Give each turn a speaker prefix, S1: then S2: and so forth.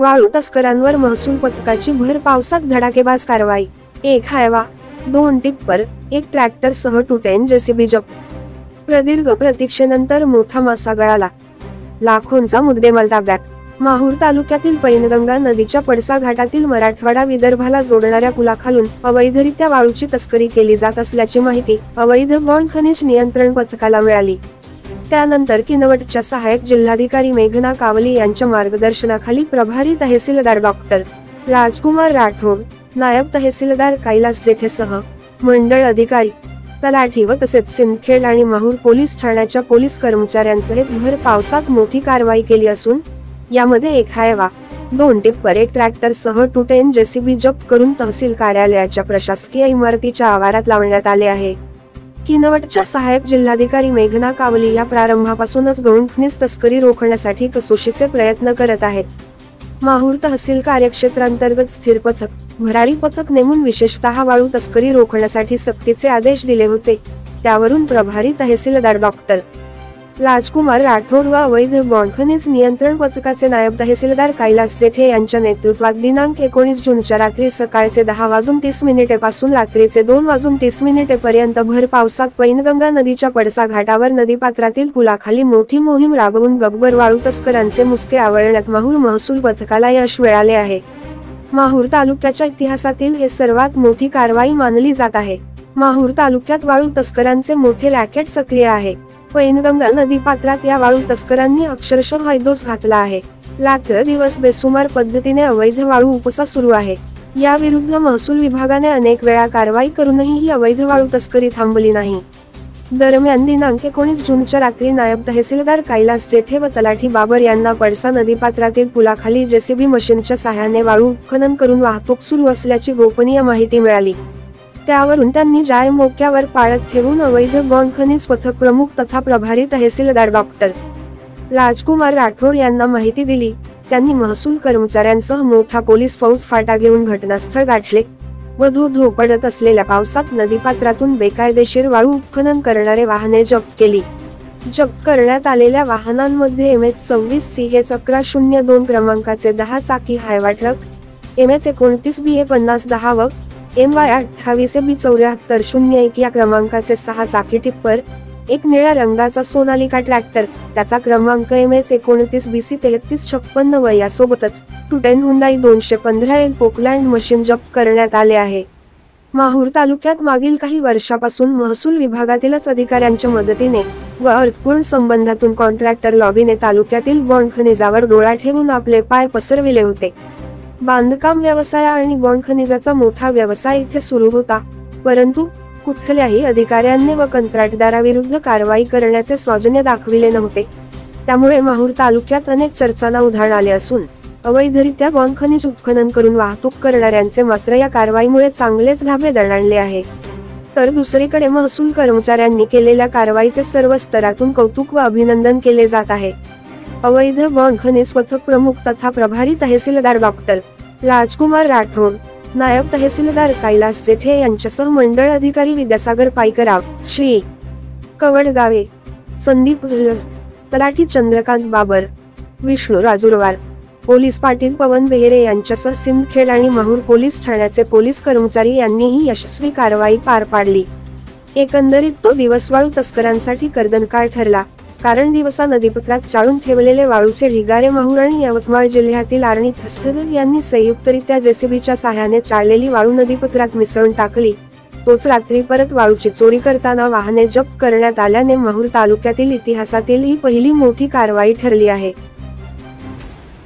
S1: वाळू तस्करांवर महसूल पथकाची भर पावसात धडाकेबाज कारवाई। 1 हायवा, 2 टिप्पर, 1 ट्रॅक्टर सह 2 टन जेसीबी जप्त। प्रदीर्घ प्रतीक्षेनंतर मोठा मासा गळाला, लाखोंचा मुद्देमाल ताब्यात। माहूर तालुक्यातील पैनगंगा नदीच्या पडसा घाटातील मराठवाडा विदर्भाला जोडणाऱ्या पुलाखालून अवैधरित्या वाळूची तस्करी केली जात असल्याची माहिती अवैध गौण खनिज नियंत्रण पथकाला मिळाली। त्यानंतर किनवटच्या सहाय्यक जिल्हाधिकारी मेघना कावली यांच्या मार्गदर्शनाखाली प्रभारी तहसीलदार डॉक्टर राजकुमार राठोड, नायब तहसीलदार कैलास जेठेसह मंडळ अधिकारी, तलाठी व तसेच सिंदखेड आणि माहूर पोलीस ठाण्याच्या पोलीस कर्मचाऱ्यांसहित भर पावसात मोठी कारवाई केली असून यामध्ये 1 हायवा, 2 टिप्पर, 1 ट्रॅक्टर सह 2 टन जेसीबी जप्त करून तहसील कार्यालयाच्या प्रशासकीय इमारतीच्या आवारात लावण्यात आले आहे। किनवटच्या सहाय्यक जिल्हाधिकारी मेघना कावली या प्रारंभापासूनच गौण खनिज तस्करी रोखण्यासाठी कसोशीचे प्रयत्न करत आहेत। माहूर तहसील कार्यक्षेत्रांतर्गत स्थिर पथक, भरारी पथक नेमून विशेषतः वाळू तस्करी रोखण्यासाठी सक्तीचे आदेश दिले होते। त्यावरून प्रभारी तहसीलदार डॉक्टर राजकुमार राठोड व अवैध गौण खनिज नियंत्रण पथकाचे नायब तहसीलदार कैलास जेठे यांच्या नेतृत्वात दिनांक 19 जूनच्या रात्री सकाळचे 10:30 पासून रात्रीचे 2:30 पर्यंत भर पावसात पैनगंगा नदीच्या पडसा घाटावर नदीपात्रातील पुलाखाली मोठी मोहीम राबवून गब्बर वाळू तस्करांचे मुसके आवळण्यात माहूर महसूल पथकाला यश मिळाले आहे। माहूर तालुक्याच्या इतिहासातील हे सर्वात मोठी कारवाई मानली जात आहे। माहूर तालुक्यात वाळू तस्करांचे मोठे रॅकेट सक्रिय आहे। पैनगंगा नदीपात्रात या वाळू तस्करांनी अक्षरशः हैदोस घातला आहे। रात्र दिवस बेसुमार पद्धतीने अवैध वाळू उपसा सुरू आहे। या विरुद्ध महसूल विभागाने अनेक वेळा कारवाई करूनही ही अवैध वाळू तस्करी थांबली नाही। दरम्यान दिनांक 19 जूनच्या रात्री नायब तहसीलदार कैलास जेठे व तलाठी बाबर यांना पडसा नदीपात्रातील पुलाखाली जेसीबी मशीनच्या साहाय्याने वाळू उत्खनन करून वाहतूक सुरू असल्याची गोपनीय माहिती मिळाली। त्यावरून त्यांनी जाय मोक्यावर पाळत ठेवून अवैध गौण खनिज पथक प्रमुख तथा प्रभारी तहसीलदार डॉक्टर राजकुमार राठोड यांना माहिती दिली। त्यांनी महसूल कर्मचाऱ्यांसह मोठा पोलीस फौज फाटा घेऊन घटनास्थळ गाठले व धो पडत असलेल्या पावसात नदीपात्रातून बेकायदेशीर वाळू उत्खनन करणारे वाहने जप्त केली। जप्त करण्यात आलेल्या वाहनांमध्ये MH26CH1102 क्रमांकाचे 10 चाकी हायवा ट्रक, MH29BA5010 व MY28AB7401 या क्रमांकाचे 6 चाकी टिप्पर, 1 निळ्या रंगाचा सोनालिका ट्रॅक्टर, त्याचा क्रमांक MH29BC3356 व यासोबतच 2 ton Hyundai 215L Poclain machine जप्त करण्यात आले आहे। माहूर तालुक्यात मागील काही वर्षापासून महसूल विभागातीलच अधिकाऱ्यांच्या मदतीने व अर्थपूर्ण संबंधातून कॉन्ट्रॅक्टर लॉबीने तालुक्यातील गौण खनिजावर डोळा ठेवून आपले पाय पसरविले होते। बांधकाम व्यवसाय आणि गौण खनिजाचा मोठा व्यवसाय इथे सुरू होता, परंतु कुठल्याही अधिकाऱ्यांनी व कंत्राटदाराविरुद्ध कारवाई करण्याचे सौजन्य दाखविले नव्हते। त्यामुळे माहूर तालुक्यात अनेक चर्चांना उधाण आले असून अवैधरित्या गौण खनिज उत्खनन करून वाहतूक करणाऱ्यांचे मात्र या कारवाईमुळे चांगलेच धाबे दणाणले आहे। तर दुसरीकडे महसूल कर्मचाऱ्यांनी केलेल्या कारवाईचे सर्व स्तरातून कौतुक व अभिनंदन केले जात आहे। अवैध गौण खनिज पथक प्रमुख तथा प्रभारी तहसीलदार डॉक्टर राजकुमार राठोड, नायब तहसीलदार कैलास जेठे यांच्यासह मंडळ अधिकारी विद्यासागर पाईकराव, श्री कवडगावे, संदीप, तलाठी चंद्रकांत बाबर, विष्णू राजुरवार, पोलीस पाटील पवन बेहेरे यांच्यासह सिंदखेड आणि माहूर पोलीस ठाण्याचे पोलीस कर्मचारी यांनी ही यशस्वी कारवाई पार पाडली। एकंदरीत तो दिवस वाळू तस्करांसाठी कर्दनकाळ ठरला, कारण दिवसा नदीपात्रात चाळून ठेवलेले वाळूचे ढिगारे माहूर आणि यवतमाळ जिल्ह्यातील आर्णी तहसीलदार यांनी संयुक्तरित्या जेसीबीच्या साहाय्याने चाळलेली वाळू नदीपात्रात मिसळून टाकली। तोच रात्री परत वाळूची चोरी करताना वाहने जप्त करण्यात आल्याने माहूर तालुक्यातील इतिहासातील ही पहिली मोठी कारवाई ठरली आहे।